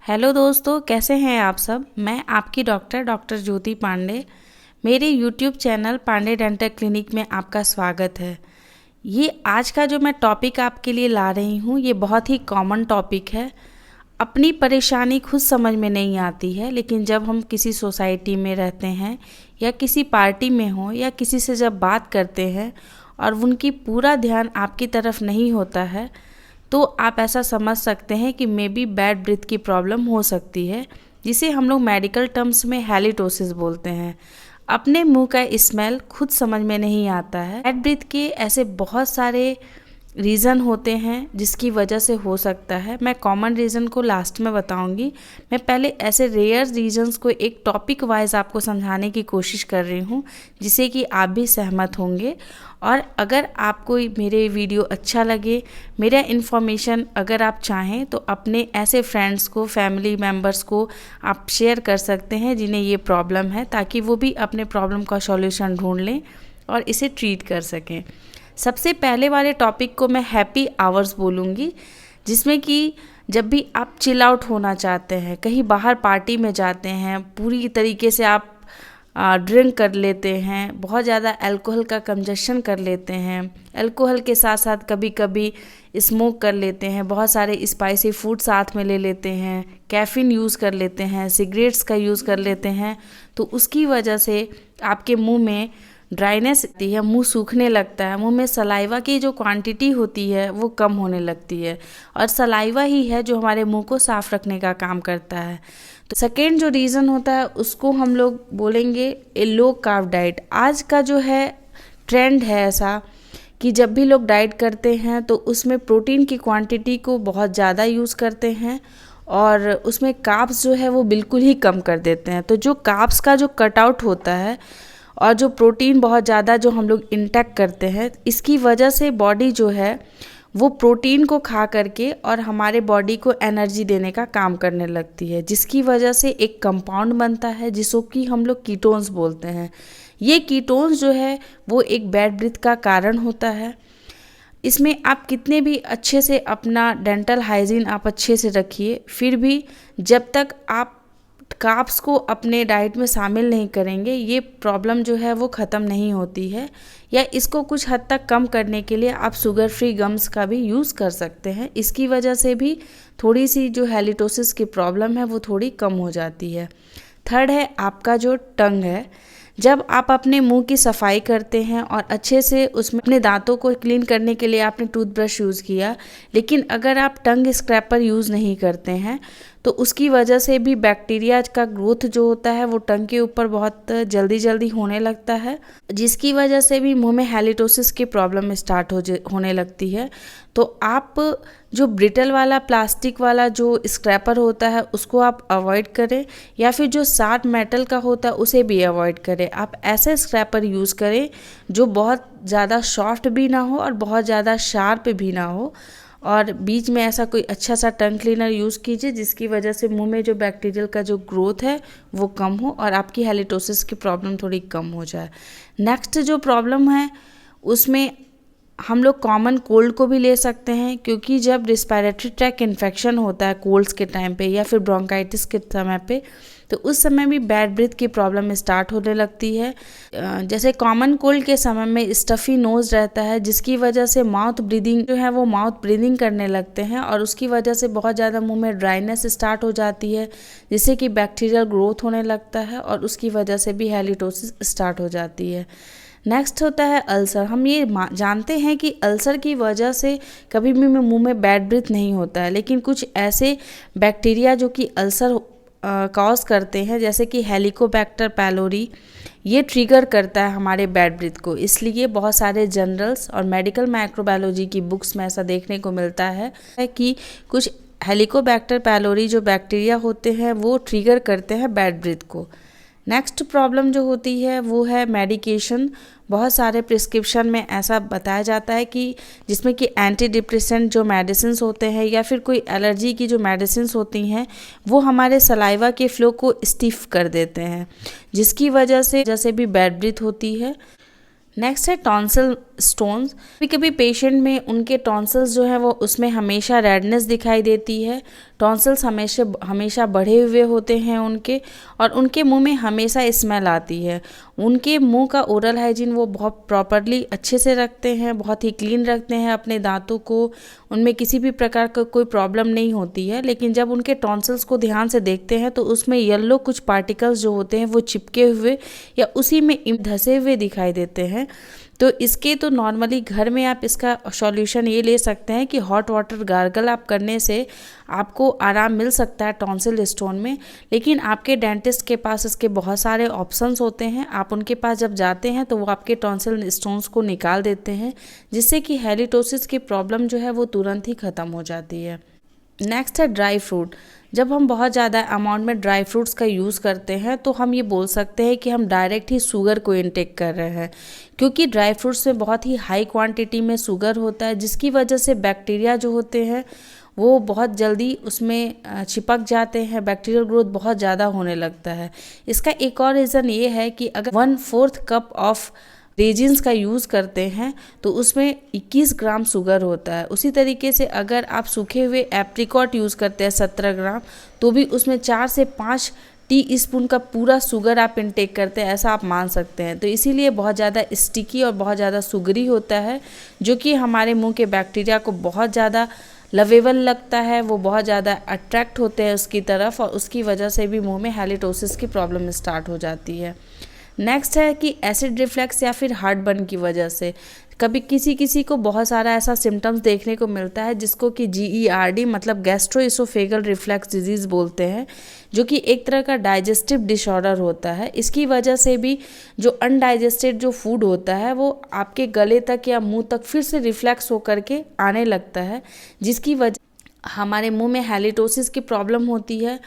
Hello दोस्तों, कैसे हैं आप सब। मैं आपकी डॉक्टर ज्योति पांडे। मेरे YouTube channel Pandey dental clinic में आपका स्वागत है। ये आज का जो मैं टॉपिक आपके लिए ला रही हूँ, ये बहुत ही कॉमन टॉपिक है। अपनी परेशानी खुद समझ में नहीं आती है, लेकिन जब हम किसी सोसाइटी में रहते हैं या किसी पार्टी में हो या किसी से जब बात करते हैं और उनकी पूरा ध्यान आपकी तरफ नहीं होता है, तो आप ऐसा समझ सकते हैं कि मे बी बैड ब्रीथ की प्रॉब्लम हो सकती है, जिसे हम लोग मेडिकल टर्म्स में हैलिटोसिस बोलते हैं। अपने मुंह का स्मेल खुद समझ में नहीं आता है। बैड ब्रीथ के ऐसे बहुत सारे रीज़न होते हैं जिसकी वजह से हो सकता है। मैं कॉमन रीज़न को लास्ट में बताऊंगी। मैं पहले ऐसे रेयर रीजंस को एक टॉपिक वाइज आपको समझाने की कोशिश कर रही हूँ, जिससे कि आप भी सहमत होंगे। और अगर आपको मेरे वीडियो अच्छा लगे, मेरा इन्फॉर्मेशन अगर आप चाहें, तो अपने ऐसे फ्रेंड्स को, फैमिली मेम्बर्स को आप शेयर कर सकते हैं जिन्हें ये प्रॉब्लम है, ताकि वो भी अपने प्रॉब्लम का सॉल्यूशन ढूंढ लें और इसे ट्रीट कर सकें। सबसे पहले वाले टॉपिक को मैं हैप्पी आवर्स बोलूँगी, जिसमें कि जब भी आप चिल आउट होना चाहते हैं, कहीं बाहर पार्टी में जाते हैं, पूरी तरीके से आप ड्रिंक कर लेते हैं, बहुत ज़्यादा अल्कोहल का कंजशन कर लेते हैं, अल्कोहल के साथ साथ कभी कभी स्मोक कर लेते हैं, बहुत सारे स्पाइसी फूड साथ में ले लेते हैं, कैफ़ीन यूज़ कर लेते हैं, सिगरेट्स का यूज़ कर लेते हैं, तो उसकी वजह से आपके मुंह में ड्राइनेस आती है, मुंह सूखने लगता है, मुंह में सलाइवा की जो क्वांटिटी होती है वो कम होने लगती है, और सलाइवा ही है जो हमारे मुंह को साफ रखने का काम करता है। तो सेकेंड जो रीज़न होता है उसको हम लोग बोलेंगे ए लो कार्ब डाइट। आज का जो है ट्रेंड है ऐसा कि जब भी लोग डाइट करते हैं तो उसमें प्रोटीन की क्वांटिटी को बहुत ज़्यादा यूज़ करते हैं और उसमें कार्ब्स जो है वो बिल्कुल ही कम कर देते हैं। तो जो कार्ब्स का जो कट आउट होता है और जो प्रोटीन बहुत ज़्यादा जो हम लोग इंटेक करते हैं, इसकी वजह से बॉडी जो है वो प्रोटीन को खा करके और हमारे बॉडी को एनर्जी देने का काम करने लगती है, जिसकी वजह से एक कंपाउंड बनता है जिसको कि हम लोग कीटोन्स बोलते हैं। ये कीटोन्स जो है वो एक बैड ब्रीथ का कारण होता है। इसमें आप कितने भी अच्छे से अपना डेंटल हाइजीन आप अच्छे से रखिए, फिर भी जब तक आप कार्ब्स को अपने डाइट में शामिल नहीं करेंगे, ये प्रॉब्लम जो है वो ख़त्म नहीं होती है। या इसको कुछ हद तक कम करने के लिए आप शुगर फ्री गम्स का भी यूज़ कर सकते हैं। इसकी वजह से भी थोड़ी सी जो हैलिटोसिस की प्रॉब्लम है वो थोड़ी कम हो जाती है। थर्ड है आपका जो टंग है। जब आप अपने मुंह की सफाई करते हैं और अच्छे से उसमें अपने दांतों को क्लीन करने के लिए आपने टूथब्रश यूज़ किया, लेकिन अगर आप टंग स्क्रैपर यूज़ नहीं करते हैं तो उसकी वजह से भी बैक्टीरिया का ग्रोथ जो होता है वो टंग के ऊपर बहुत जल्दी होने लगता है, जिसकी वजह से भी मुंह में हैलिटोसिस की प्रॉब्लम स्टार्ट होने लगती है। तो आप जो ब्रिटल वाला प्लास्टिक वाला जो स्क्रैपर होता है उसको आप अवॉइड करें, या फिर जो शार्प मेटल का होता है उसे भी अवॉइड करें। आप ऐसे स्क्रैपर यूज़ करें जो बहुत ज़्यादा सॉफ्ट भी ना हो और बहुत ज़्यादा शार्प भी ना हो, और बीच में ऐसा कोई अच्छा सा टंग क्लीनर यूज़ कीजिए जिसकी वजह से मुंह में जो बैक्टीरियल का जो ग्रोथ है वो कम हो और आपकी हैलिटोसिस की प्रॉब्लम थोड़ी कम हो जाए। नेक्स्ट जो प्रॉब्लम है उसमें हम लोग कॉमन कोल्ड को भी ले सकते हैं, क्योंकि जब रिस्पायरेटरी ट्रैक इन्फेक्शन होता है कोल्ड्स के टाइम पे या फिर ब्रोंकाइटिस के समय पे, तो उस समय भी बैड ब्रीथ की प्रॉब्लम स्टार्ट होने लगती है। जैसे कॉमन कोल्ड के समय में स्टफ़ी नोज रहता है, जिसकी वजह से माउथ ब्रीदिंग जो है वो माउथ ब्रीदिंग करने लगते हैं और उसकी वजह से बहुत ज़्यादा मुंह में ड्राइनेस स्टार्ट हो जाती है, जिससे कि बैक्टीरियल ग्रोथ होने लगता है और उसकी वजह से भी हैलिटोसिस स्टार्ट हो जाती है। नेक्स्ट होता है अल्सर। हम ये जानते हैं कि अल्सर की वजह से कभी भी मुंह में बैड ब्रीथ नहीं होता है, लेकिन कुछ ऐसे बैक्टीरिया जो कि अल्सर कॉज करते हैं, जैसे कि हेलिकोबैक्टर पैलोरी, ये ट्रिगर करता है हमारे बैड ब्रीथ को। इसलिए बहुत सारे जर्नल्स और मेडिकल माइक्रोबायोलॉजी की बुक्स में ऐसा देखने को मिलता है कि कुछ हेलिकोबैक्टर पैलोरी जो बैक्टीरिया होते हैं वो ट्रिगर करते हैं बैड ब्रीथ को। नेक्स्ट प्रॉब्लम जो होती है वो है मेडिकेशन। बहुत सारे प्रिस्क्रिप्शन में ऐसा बताया जाता है कि जिसमें कि एंटी डिप्रेसेंट जो मेडिसिन्स होते हैं या फिर कोई एलर्जी की जो मेडिसिन्स होती हैं वो हमारे सलाइवा के फ्लो को स्टिफ कर देते हैं, जिसकी वजह से भी बैड ब्रीथ होती है। नेक्स्ट है टॉन्सिल स्टोन्स। कभी कभी पेशेंट में उनके टॉन्सिल्स जो है वो उसमें हमेशा रेडनेस दिखाई देती है। टॉन्सिल्स हमेशा बढ़े हुए होते हैं उनके, और उनके मुंह में हमेशा स्मेल आती है। उनके मुंह का ओरल हाइजीन वो बहुत प्रॉपरली अच्छे से रखते हैं, बहुत ही क्लीन रखते हैं अपने दांतों को, उनमें किसी भी प्रकार का कोई प्रॉब्लम नहीं होती है। लेकिन जब उनके टॉन्सिल्स को ध्यान से देखते हैं तो उसमें येलो कुछ पार्टिकल्स जो होते हैं वो चिपके हुए या उसी में धसे हुए दिखाई देते हैं। तो इसके तो नॉर्मली घर में आप इसका सॉल्यूशन ये ले सकते हैं कि हॉट वाटर गार्गल आप करने से आपको आराम मिल सकता है टॉन्सिल स्टोन में। लेकिन आपके डेंटिस्ट के पास इसके बहुत सारे ऑप्शंस होते हैं। आप उनके पास जब जाते हैं तो वो आपके टॉन्सिल स्टोन्स को निकाल देते हैं, जिससे कि हैलिटोसिस की प्रॉब्लम जो है वो तुरंत ही ख़त्म हो जाती है। नेक्स्ट है ड्राई फ्रूट। जब हम बहुत ज़्यादा अमाउंट में ड्राई फ्रूट्स का यूज़ करते हैं तो हम ये बोल सकते हैं कि हम डायरेक्ट ही शुगर को इनटेक कर रहे हैं, क्योंकि ड्राई फ्रूट्स में बहुत ही हाई क्वांटिटी में शुगर होता है, जिसकी वजह से बैक्टीरिया जो होते हैं वो बहुत जल्दी उसमें चिपक जाते हैं, बैक्टीरियल ग्रोथ बहुत ज़्यादा होने लगता है। इसका एक और रीज़न ये है कि अगर 1/4 कप ऑफ रेजिन्स का यूज़ करते हैं तो उसमें 21 ग्राम शुगर होता है। उसी तरीके से अगर आप सूखे हुए एप्रिकॉट यूज़ करते हैं 17 ग्राम, तो भी उसमें 4 से 5 टी स्पून का पूरा शुगर आप इनटेक करते हैं, ऐसा आप मान सकते हैं। तो इसीलिए बहुत ज़्यादा स्टिकी और बहुत ज़्यादा शुगरी होता है, जो कि हमारे मुंह के बैक्टीरिया को बहुत ज़्यादा लवेबल लगता है, वो बहुत ज़्यादा अट्रैक्ट होते हैं उसकी तरफ, और उसकी वजह से भी मुंह में हैलिटोसिस की प्रॉब्लम स्टार्ट हो जाती है। नेक्स्ट है कि एसिड रिफ्लक्स या फिर हार्ट बर्न की वजह से कभी किसी को बहुत सारा ऐसा सिम्टम्स देखने को मिलता है जिसको कि GERD मतलब गैस्ट्रोइसोफेगल रिफ्लक्स डिजीज़ बोलते हैं, जो कि एक तरह का डाइजेस्टिव डिसऑर्डर होता है। इसकी वजह से भी जो अनडाइजेस्टेड जो फूड होता है वो आपके गले तक या मुंह तक फिर से रिफ्लक्स होकर के आने लगता है, जिसकी वजह हमारे मुंह में हैलिटोसिस की प्रॉब्लम होती है।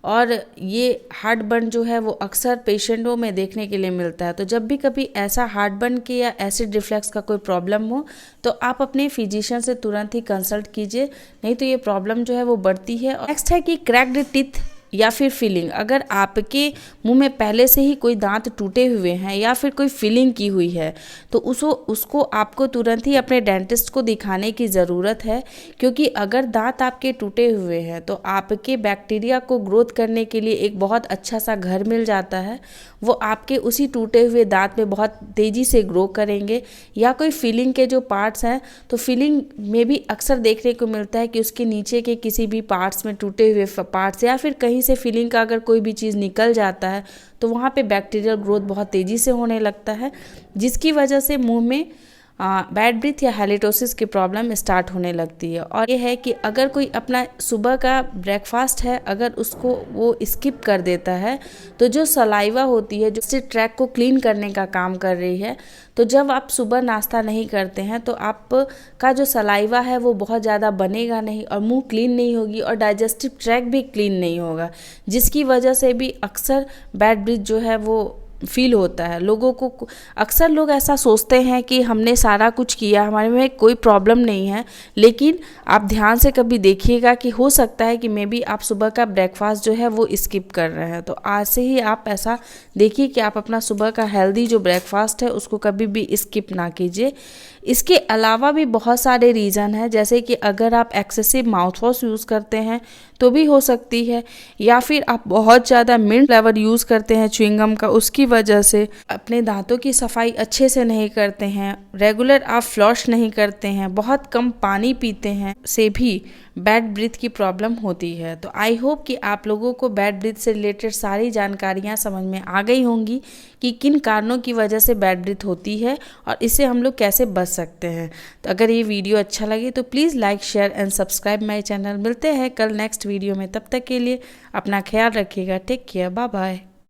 और ये हार्ट बर्न जो है वो अक्सर पेशेंटों में देखने के लिए मिलता है। तो जब भी कभी ऐसा हार्ट बर्न के या एसिड रिफ्लक्स का कोई प्रॉब्लम हो तो आप अपने फिजिशियन से तुरंत ही कंसल्ट कीजिए, नहीं तो ये प्रॉब्लम जो है वो बढ़ती है। और नेक्स्ट है कि क्रैक्ड टीथ या फिर फिलिंग। अगर आपके मुंह में पहले से ही कोई दांत टूटे हुए हैं या फिर कोई फिलिंग की हुई है तो उसको आपको तुरंत ही अपने डेंटिस्ट को दिखाने की ज़रूरत है, क्योंकि अगर दांत आपके टूटे हुए हैं तो आपके बैक्टीरिया को ग्रोथ करने के लिए एक बहुत अच्छा सा घर मिल जाता है। वो आपके उसी टूटे हुए दांत में बहुत तेज़ी से ग्रो करेंगे। या कोई फिलिंग के जो पार्ट्स हैं तो फिलिंग में भी अक्सर देखने को मिलता है कि उसके नीचे के किसी भी पार्ट्स में टूटे हुए पार्ट्स या फिर कहीं से फिलिंग का अगर कोई भी चीज़ निकल जाता है तो वहाँ पे बैक्टीरियल ग्रोथ बहुत तेज़ी से होने लगता है, जिसकी वजह से मुंह में बैड ब्रीथ या हैलिटोसिस की प्रॉब्लम स्टार्ट होने लगती है। और ये है कि अगर कोई अपना सुबह का ब्रेकफास्ट है अगर उसको वो स्किप कर देता है तो जो सलाइवा होती है जो इससे ट्रैक को क्लीन करने का काम कर रही है, तो जब आप सुबह नाश्ता नहीं करते हैं तो आपका जो सलाइवा है वो बहुत ज़्यादा बनेगा नहीं और मुंह क्लीन नहीं होगी और डाइजेस्टिव ट्रैक भी क्लीन नहीं होगा, जिसकी वजह से भी अक्सर बैड ब्रीथ जो है वो फील होता है लोगों को। अक्सर लोग ऐसा सोचते हैं कि हमने सारा कुछ किया, हमारे में कोई प्रॉब्लम नहीं है, लेकिन आप ध्यान से कभी देखिएगा कि हो सकता है कि मे बी आप सुबह का ब्रेकफास्ट जो है वो स्किप कर रहे हैं। तो आज से ही आप ऐसा देखिए कि आप अपना सुबह का हेल्दी जो ब्रेकफास्ट है उसको कभी भी स्किप ना कीजिए। इसके अलावा भी बहुत सारे रीज़न हैं, जैसे कि अगर आप एक्सेसिव माउथ वॉश यूज़ करते हैं तो भी हो सकती है, या फिर आप बहुत ज़्यादा मिंट फ्लेवर यूज़ करते हैं च्युइंगम का, उसकी वजह से अपने दांतों की सफाई अच्छे से नहीं करते हैं, रेगुलर आप फ्लॉश नहीं करते हैं, बहुत कम पानी पीते हैं, से भी बैड ब्रीथ की प्रॉब्लम होती है। तो आई होप कि आप लोगों को बैड ब्रीथ से रिलेटेड सारी जानकारियाँ समझ में आ गई होंगी कि किन कारणों की वजह से बैड ब्रीथ होती है और इससे हम लोग कैसे बच सकते हैं। तो अगर ये वीडियो अच्छा लगे तो please like share and subscribe my channel. मिलते हैं कल नेक्स्ट वीडियो में, तब तक के लिए अपना ख्याल रखिएगा। Take care, bye bye.